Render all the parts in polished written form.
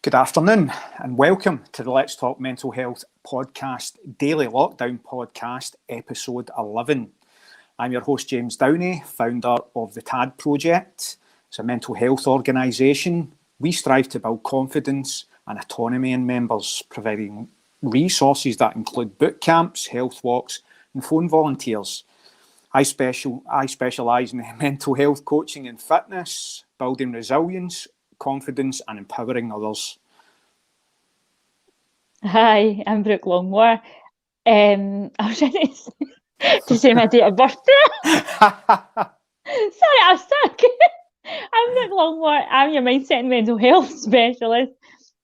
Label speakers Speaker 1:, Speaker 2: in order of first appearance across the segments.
Speaker 1: Good afternoon and welcome to the Let's Talk Mental Health podcast, Daily Lockdown Podcast, episode 11. I'm your host, James Downey, founder of the TAD Project. It's a mental health organisation. We strive to build confidence and autonomy in members, providing resources that include boot camps, health walks and phone volunteers. I specialise in mental health coaching and fitness, building resilience, confidence and empowering others.
Speaker 2: Hi, I'm Brooke Longmore. I was trying to say my date of birth. Sorry, I'm stuck. I'm Brooke Longmore. I'm your mindset and mental health specialist,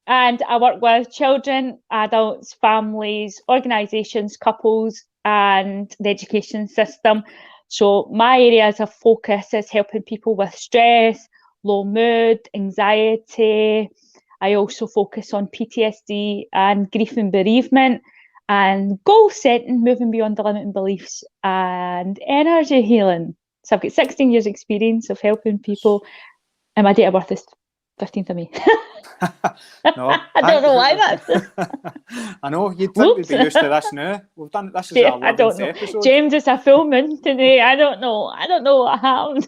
Speaker 2: and I work with children, adults, families, organisations, couples, and the education system. So my areas of focus is helping people with stress, low mood, anxiety. I also focus on PTSD and grief and bereavement and goal setting, moving beyond the limiting beliefs and energy healing. So I've got 16 years experience of helping people, and my date of birth is 15th of May.
Speaker 1: No,
Speaker 2: I don't know why that's...
Speaker 1: I know, you'd think we'd be used to this now. We've done this is our 11th episode.
Speaker 2: James, it's a full moon today. I don't know what happened.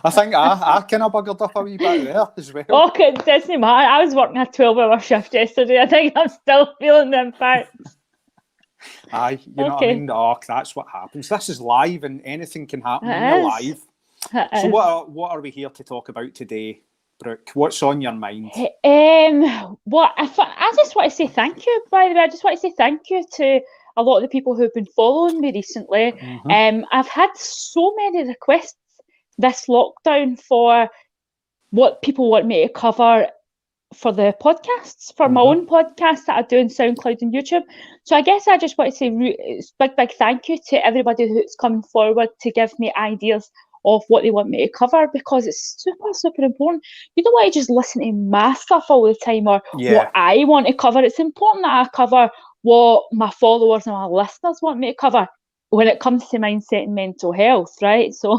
Speaker 1: I think I kind of buggered up a wee bit there as well.
Speaker 2: Oh, it doesn't matter. I was working a 12-hour shift yesterday. I think I'm still feeling the impacts.
Speaker 1: Aye, you know what I mean? Oh, that's what happens. This is live and anything can happen when you're live. So what are we here to talk about today, Brooke? What's on your mind?
Speaker 2: I just want to say thank you, by the way. I just want to say thank you to a lot of the people who've been following me recently. Mm-hmm. I've had so many requests this lockdown for what people want me to cover for the podcasts, for my own podcast that I do on SoundCloud and YouTube. So I guess I just want to say big thank you to everybody who's come forward to give me ideas of what they want me to cover, because it's super important. You don't want to just listen to my stuff all the time or what I want to cover. It's important that I cover what my followers and my listeners want me to cover when it comes to mindset and mental health, right? So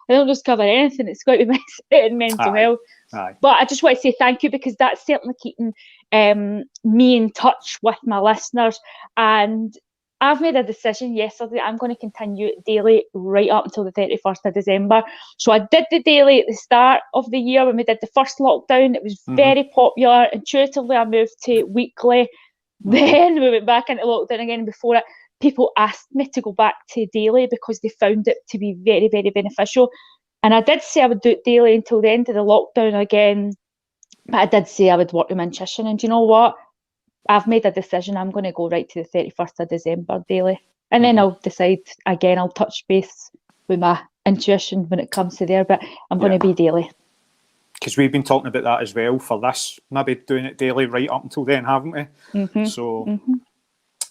Speaker 2: I don't just cover anything, it's got to be mindset and mental health. Aye. But I just want to say thank you, because that's certainly keeping me in touch with my listeners. And I've made a decision yesterday. I'm going to continue daily right up until the 31st of December. So I did the daily at the start of the year when we did the first lockdown. It was very popular. Intuitively, I moved to weekly. Then we went back into lockdown again. Before it, people asked me to go back to daily because they found it to be very beneficial. And I did say I would do it daily until the end of the lockdown again. But I did say I would work with my nutrition. And do you know what? I've made a decision. I'm going to go right to the 31st of December daily. And then I'll decide again. I'll touch base with my intuition when it comes to there. But I'm going to be daily.
Speaker 1: Because we've been talking about that as well for this. Maybe doing it daily right up until then, haven't we? So,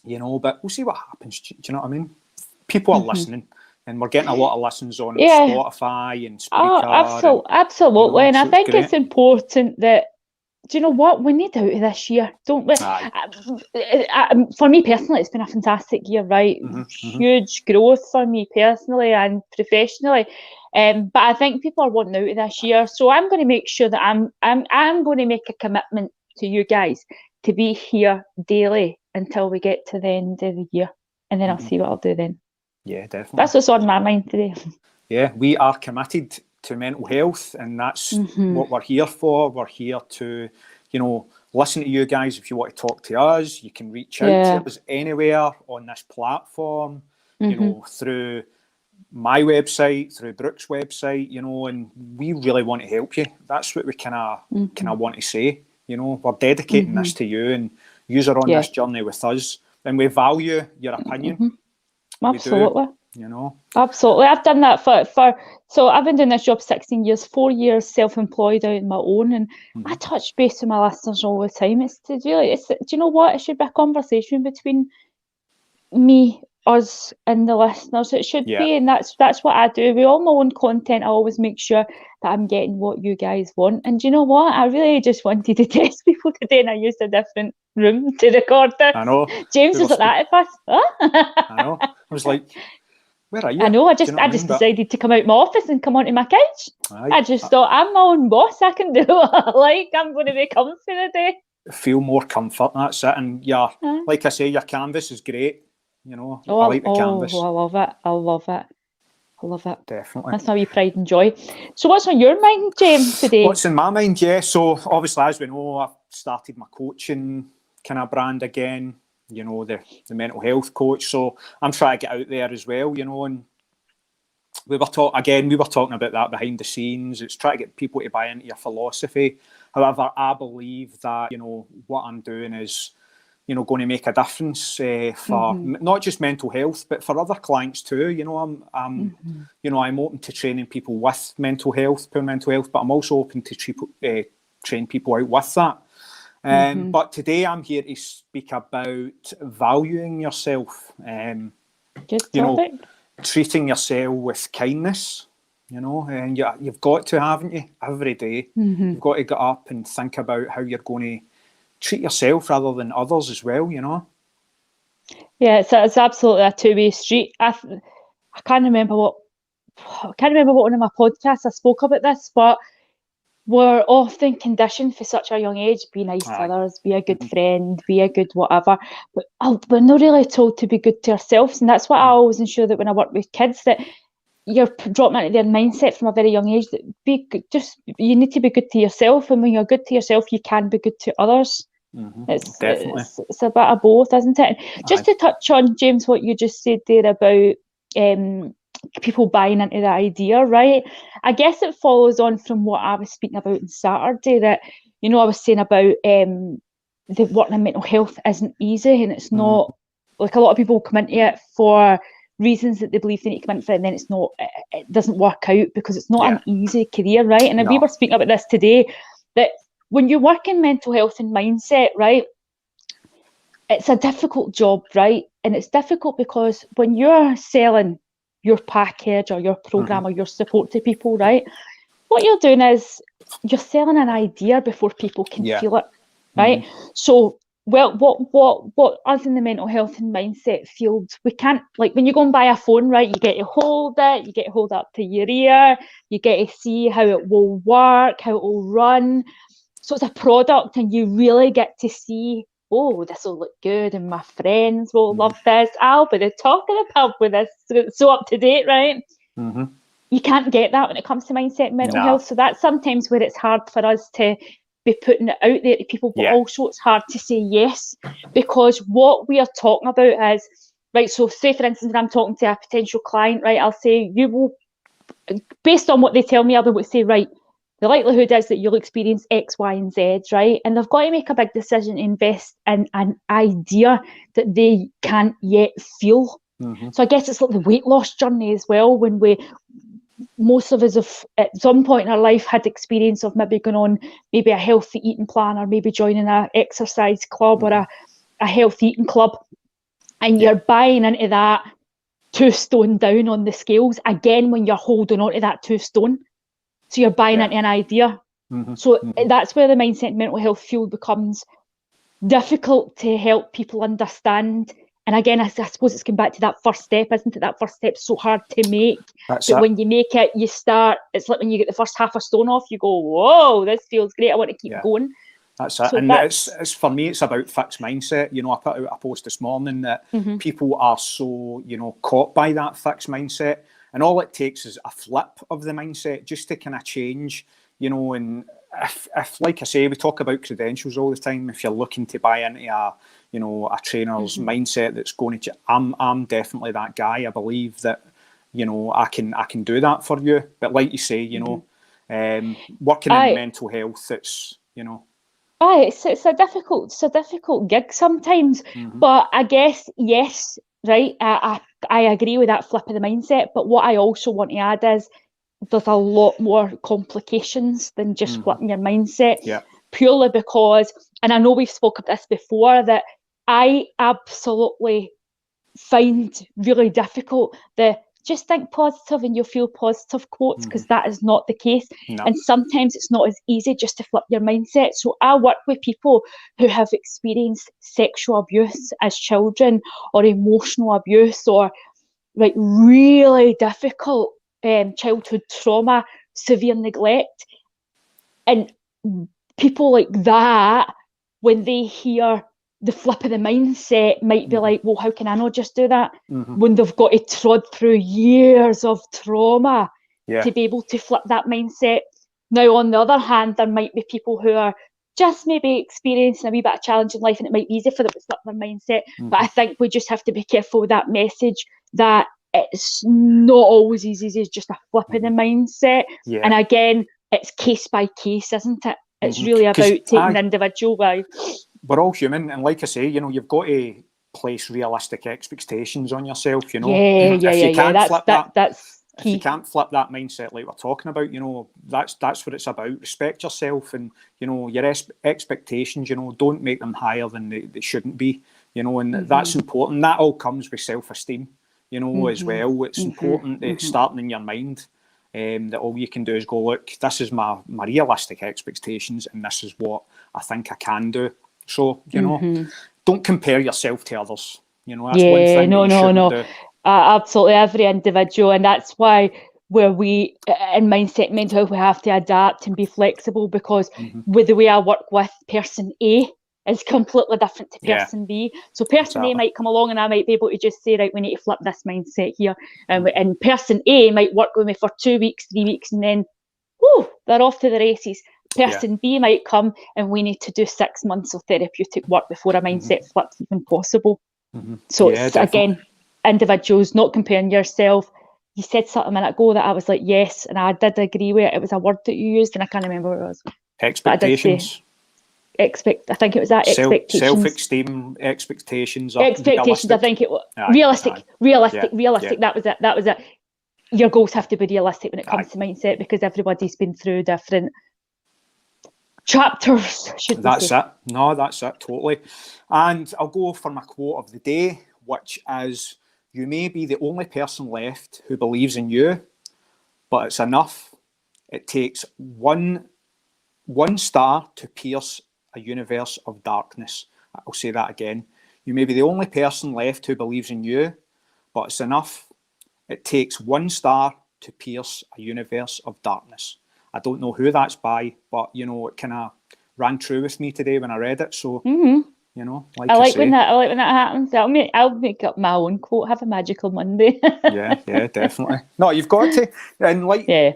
Speaker 1: you know, but we'll see what happens. Do you know what I mean? People are listening. And we're getting a lot of listens on Spotify and Spreaker.
Speaker 2: Oh, absolutely. And I think it's important that, do you know what? We need out of this year, don't we? For me personally, it's been a fantastic year, right? Huge growth for me personally and professionally. But I think people are wanting out of this year. So I'm going to make sure that I'm going to make a commitment to you guys to be here daily until we get to the end of the year. And then I'll see what I'll do then.
Speaker 1: Yeah, definitely.
Speaker 2: That's what's on my mind today.
Speaker 1: Yeah, we are committed to mental health, and that's what we're here for. We're here to, you know, listen to you guys. If you want to talk to us, you can reach out to us anywhere on this platform, you know, through my website, through Brooke's website, you know, and we really want to help you. That's what we kind of want to say. You know, we're dedicating this to you, and you are on this journey with us, and we value your opinion.
Speaker 2: Absolutely.
Speaker 1: You know,
Speaker 2: absolutely. I've done that so I've been doing this job 16 years, 4 years self-employed out on my own, and I touch base with my listeners all the time. Do you know what? It should be a conversation between me, us, and the listeners. It should be, and that's what I do. With all my own content, I always make sure that I'm getting what you guys want. And do you know what? I really just wanted to test people today, and I used a different room to record this.
Speaker 1: I know.
Speaker 2: James was like that at first.
Speaker 1: I know. I was like, Where are you?
Speaker 2: I know. I
Speaker 1: Do
Speaker 2: just
Speaker 1: you know what
Speaker 2: I just
Speaker 1: mean?
Speaker 2: decided to come out of my office and come onto my couch.
Speaker 1: Aye.
Speaker 2: I just thought, I'm my own boss. I can do what I like. I'm going to be comfy today.
Speaker 1: Feel more comfort, that's it. And yeah,
Speaker 2: Huh?
Speaker 1: like I say, your canvas is great. You know,
Speaker 2: Oh,
Speaker 1: I like the canvas.
Speaker 2: I love it. I love it. I love it.
Speaker 1: Definitely.
Speaker 2: That's my wee pride and joy. So what's on your mind, James, today?
Speaker 1: What's in my mind? Yeah, so obviously, as we know, I've started my coaching kind of brand again. You know, the mental health coach. So I'm trying to get out there as well. You know, and we were talking about that behind the scenes. It's trying to get people to buy into your philosophy. However, I believe that, you know, what I'm doing is, you know, going to make a difference for not just mental health, but for other clients too. You know, you know, I'm open to training people with poor mental health, but I'm also open to train people out with that. But today I'm here to speak about valuing yourself.
Speaker 2: Good
Speaker 1: You know,
Speaker 2: topic.
Speaker 1: treating yourself with kindness. You know, and you've got to, haven't you? Every day, you've got to get up and think about how you're going to treat yourself rather than others as well. You know.
Speaker 2: Yeah, it's absolutely a two-way street. I can't remember what one of my podcasts I spoke about this, but we're often conditioned for such a young age, be nice to
Speaker 1: Aye.
Speaker 2: others, be a good friend, be a good whatever. But we're not really told to be good to ourselves, and that's what I always ensure that when I work with kids, that you're dropping into their mindset from a very young age that be good, you need to be good to yourself, and when you're good to yourself, you can be good to others.
Speaker 1: Definitely.
Speaker 2: It's a bit of both, isn't it? Just to touch on, James, what you just said there about people buying into the idea, right? I guess it follows on from what I was speaking about on Saturday, that, you know, I was saying about the working in mental health isn't easy, and it's not, like, a lot of people come into it for reasons that they believe they need to come into it, and then it doesn't work out because it's not an easy career, right? And we were speaking about this today, that when you work in mental health and mindset, right, it's a difficult job, right? And it's difficult because when you're selling your package or your program or your support to people, right, what you're doing is you're selling an idea before people can feel it, right? So, well, what us in the mental health and mindset field, we can't, like, when you go and buy a phone, right, you get to hold it, you get to hold it up to your ear, you get to see how it will work, how it will run. So it's a product, and you really get to see, oh, this will look good, and my friends will love this. I'll be the talk of the pub with this. So it's so up to date, right? You can't get that when it comes to mindset and mental health. So that's sometimes where it's hard for us to be putting it out there to people, but also it's hard to say yes, because what we are talking about is, right, so say, for instance, when I'm talking to a potential client, right, I'll say, you will, based on what they tell me, I'll be able to say, right, the likelihood is that you'll experience X, Y, and Z, right? And they've got to make a big decision to invest in an idea that they can't yet feel. So I guess it's like the weight loss journey as well, when most of us have at some point in our life had experience of maybe going on maybe a healthy eating plan, or maybe joining an exercise club or a healthy eating club, and you're buying into that 2 stone down on the scales again when you're holding on to that 2 stone. So you're buying into an idea. So that's where the mindset and mental health field becomes difficult to help people understand. And again, I suppose it's going back to that first step, isn't it? That first step's so hard to make. But when you make it, you start, it's like when you get the first half a stone off, you go, whoa, this feels great, I want to keep going.
Speaker 1: That's it. So and it's for me, it's about fixed mindset. You know, I put out a post this morning that people are so, you know, caught by that fixed mindset. And all it takes is a flip of the mindset just to kind of change, you know. And if, like I say, we talk about credentials all the time. If you're looking to buy into a trainer's mindset that's going to, I'm definitely that guy. I believe that, you know, I can do that for you. But like you say, you know, working in mental health, it's, you know.
Speaker 2: It's a difficult gig sometimes. But I guess, yes, right, I agree with that flip of the mindset, but what I also want to add is there's a lot more complications than just flipping your mindset, purely because, and I know we've spoken about this before, that I absolutely find really difficult the just think positive and you'll feel positive quotes, because that is not the case. And sometimes it's not as easy just to flip your mindset. So I work with people who have experienced sexual abuse as children, or emotional abuse, or like really difficult childhood trauma, severe neglect, and people like that, when they hear the flip of the mindset, might be like, well, how can I not just do that? When they've got to trod through years of trauma to be able to flip that mindset. Now, on the other hand, there might be people who are just maybe experiencing a wee bit of challenge in life, and it might be easy for them to flip their mindset. But I think we just have to be careful with that message, that it's not always easy as just a flip of the mindset. And again, it's case by case, isn't it? It's really about taking the individual by.
Speaker 1: We're all human, and like I say, you know, you've got to place realistic expectations on yourself. You know,
Speaker 2: That's key.
Speaker 1: If you can't flip that mindset, like we're talking about, you know, that's what it's about. Respect yourself, and you know, your expectations. You know, don't make them higher than they shouldn't be. You know, and that's important. That all comes with self-esteem. You know, as well. It's important that it's starting in your mind. That all you can do is go, look, this is my realistic expectations, and this is what I think I can do. So, you know, don't compare yourself to others. You know, that's one thing you shouldn't do.
Speaker 2: Absolutely, every individual, and that's why where we in mindset mental health, we have to adapt and be flexible, because with the way I work with person A is completely different to person B. So person A might come along and I might be able to just say, right, we need to flip this mindset here. And person A might work with me for 2 weeks, 3 weeks, and then, they're off to the races. Person B might come and we need to do 6 months of therapeutic work before a mindset flip's even possible. So it's, again, individuals, not comparing yourself. You said something a minute ago that I was like, yes, and I did agree with it. It was a word that you used and I can't remember what it was.
Speaker 1: Expectations.
Speaker 2: I think it was that. Expectations.
Speaker 1: Self-esteem, expectations.
Speaker 2: Expectations, I think it was. Realistic. That was it. Your goals have to be realistic when it comes to mindset, because everybody's been through different chapters.
Speaker 1: That's it. No, that's it, totally. And I'll go for my quote of the day, which is, you may be the only person left who believes in you, but it's enough. It takes one star to pierce a universe of darkness. I'll say that again. You may be the only person left who believes in you, but it's enough. It takes one star to pierce a universe of darkness. I don't know who that's by, but you know, it kind of ran true with me today when I read it. So you know,
Speaker 2: I like when that happens. I'll make up my own quote. Have a magical Monday.
Speaker 1: yeah, definitely. No, you've got to. And like we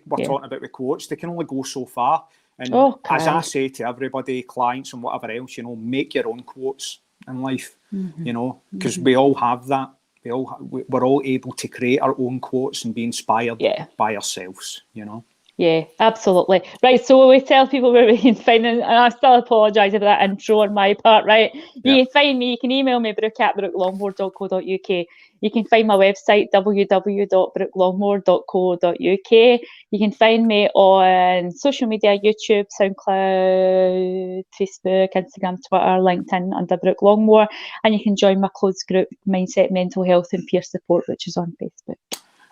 Speaker 1: were talking about with quotes, they can only go so far. And as I say to everybody, clients and whatever else, you know, make your own quotes in life. You know, because we all have that. We're all able to create our own quotes and be inspired by ourselves. You know.
Speaker 2: Yeah, absolutely. Right, so we tell people where we can find them, and I still apologise about that intro on my part, right? You can find me, you can email me, brooke@brookelongmore.co.uk. You can find my website, www.brookelongmore.co.uk. You can find me on social media, YouTube, SoundCloud, Facebook, Instagram, Twitter, LinkedIn under Brooke Longmore. And you can join my closed group, Mindset, Mental Health and Peer Support, which is on Facebook.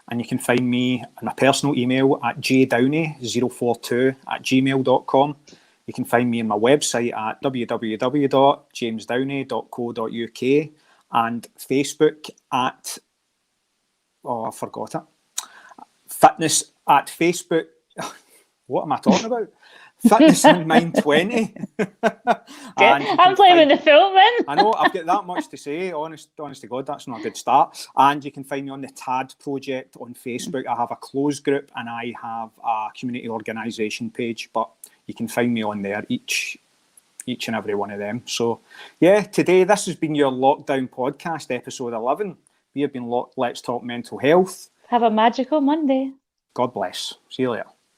Speaker 1: And you can find me on my personal email at jdowney042@gmail.com. You can find me on my website at www.jamesdowney.co.uk and Facebook at, I forgot it, Fitness at Facebook. What am I talking about? Fitness in Mind 20.
Speaker 2: I'm playing with the film then.
Speaker 1: I know, I've got that much to say. Honest to God, that's not a good start. And you can find me on the TAD project on Facebook. I have a closed group and I have a community organisation page, but you can find me on there, each and every one of them. So yeah, today this has been your lockdown podcast, episode 11. We have been Let's Talk Mental Health.
Speaker 2: Have a magical Monday.
Speaker 1: God bless. See you later.